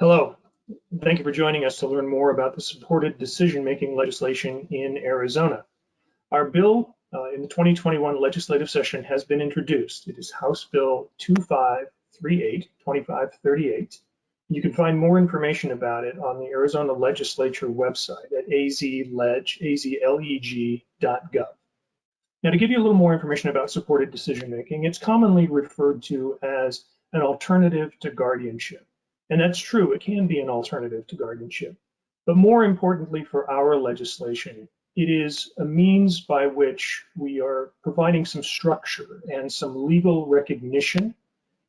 Hello, thank you for joining us to learn more about the supported decision-making legislation in Arizona. Our bill in the 2021 legislative session has been introduced. It is House Bill 2538. You can find more information about it on the Arizona legislature website at azleg.gov. Now, to give you a little more information about supported decision-making, it's commonly referred to as an alternative to guardianship. And that's true, it can be an alternative to guardianship. But more importantly for our legislation, it is a means by which we are providing some structure and some legal recognition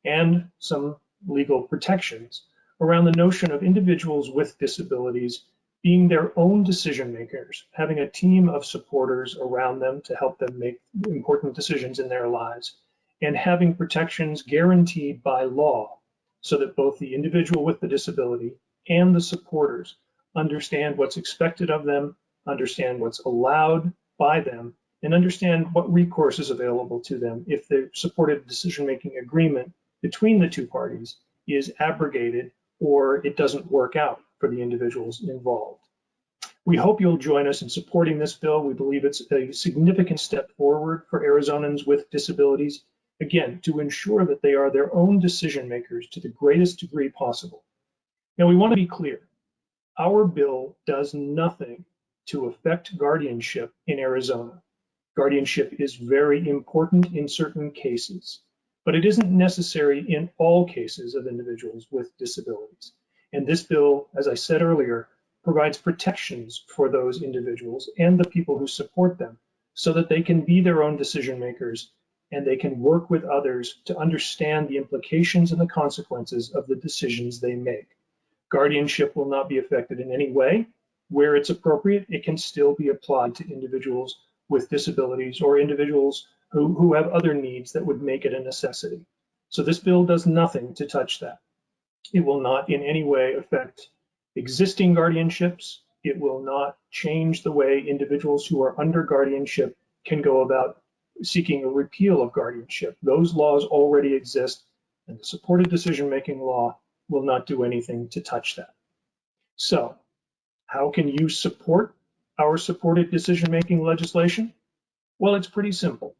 and some legal protections around the notion of individuals with disabilities being their own decision makers, having a team of supporters around them to help them make important decisions in their lives, and having protections guaranteed by law, so that both the individual with the disability and the supporters understand what's expected of them, understand what's allowed by them, and understand what recourse is available to them if the supported decision-making agreement between the two parties is abrogated or it doesn't work out for the individuals involved. We hope you'll join us in supporting this bill. We believe it's a significant step forward for Arizonans with disabilities, again, to ensure that they are their own decision makers to the greatest degree possible. Now, we want to be clear. Our bill does nothing to affect guardianship in Arizona. Guardianship is very important in certain cases, but it isn't necessary in all cases of individuals with disabilities. And this bill, as I said earlier, provides protections for those individuals and the people who support them so that they can be their own decision makers and they can work with others to understand the implications and the consequences of the decisions they make. Guardianship will not be affected in any way. Where it's appropriate, it can still be applied to individuals with disabilities or individuals who have other needs that would make it a necessity. So this bill does nothing to touch that. It will not in any way affect existing guardianships. It will not change the way individuals who are under guardianship can go about seeking a repeal of guardianship. Those laws already exist, and the supported decision-making law will not do anything to touch that. So, how can you support our supported decision-making legislation? Well, it's pretty simple.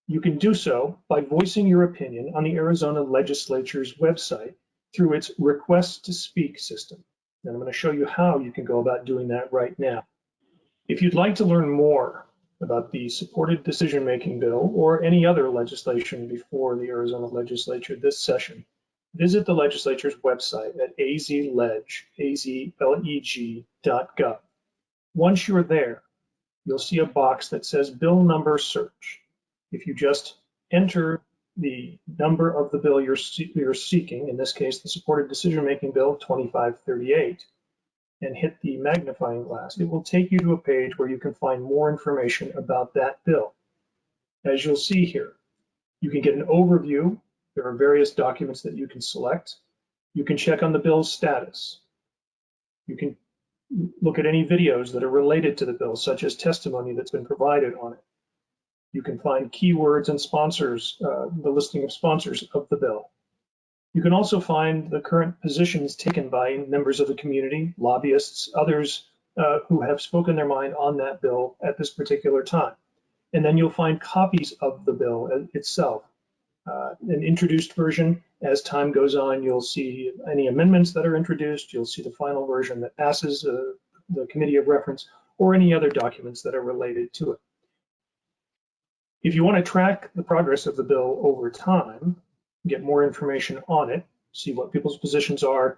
You can do so by voicing your opinion on the Arizona legislature's website through its Request to Speak system. And I'm going to show you how you can go about doing that right now. If you'd like to learn more about the supported decision-making bill or any other legislation before the Arizona legislature this session, visit the legislature's website at azleg.gov. Once you're there, you'll see a box that says Bill Number Search. If you just enter the number of the bill you're seeking, in this case, the supported decision-making bill 2538, and hit the magnifying glass, it will take you to a page where you can find more information about that bill. As you'll see here, you can get an overview. There are various documents that you can select. You can check on the bill's status. You can look at any videos that are related to the bill, such as testimony that's been provided on it. You can find keywords and sponsors, the listing of sponsors of the bill. You can also find the current positions taken by members of the community, lobbyists, others who have spoken their mind on that bill at this particular time. And then you'll find copies of the bill itself. An introduced version. As time goes on, you'll see any amendments that are introduced. You'll see the final version that passes the committee of reference, or any other documents that are related to it. If you want to track the progress of the bill over time, get more information on it, see what people's positions are,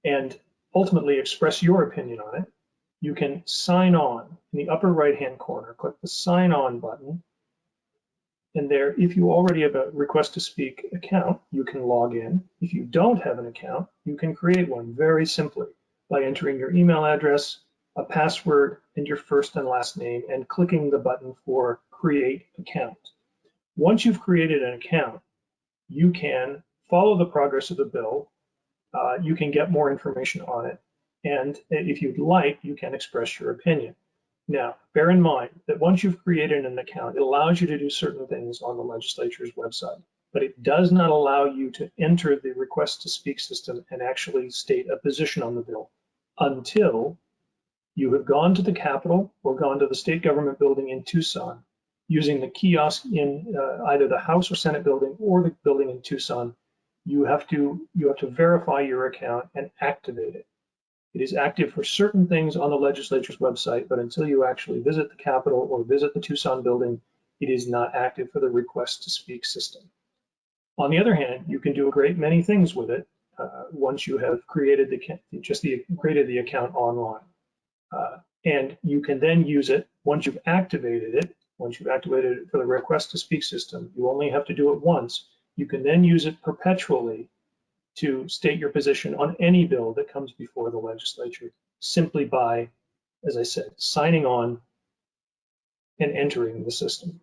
and ultimately express your opinion on it, you can sign on in the upper right-hand corner. Click the Sign On button. And there, if you already have a Request to Speak account, you can log in. If you don't have an account, you can create one very simply by entering your email address, a password, and your first and last name, and clicking the button for Create Account. Once you've created an account, you can follow the progress of the bill. You can get more information on it. And if you'd like, you can express your opinion. Now, bear in mind that once you've created an account, it allows you to do certain things on the legislature's website. but it does not allow you to enter the request to speak system and actually state a position on the bill until you have gone to the Capitol or gone to the state government building in Tucson using the kiosk in either the House or Senate building or the building in Tucson. You have to verify your account and activate it. It is active for certain things on the legislature's website, but until you actually visit the Capitol or visit the Tucson building, it is not active for the request to speak system. On the other hand, you can do a great many things with it once you have created the account online. And you can then use it once you've activated it. Once you've activated it for the request to speak system, you only have to do it once. You can then use it perpetually to state your position on any bill that comes before the legislature, simply by, as I said, signing on and entering the system.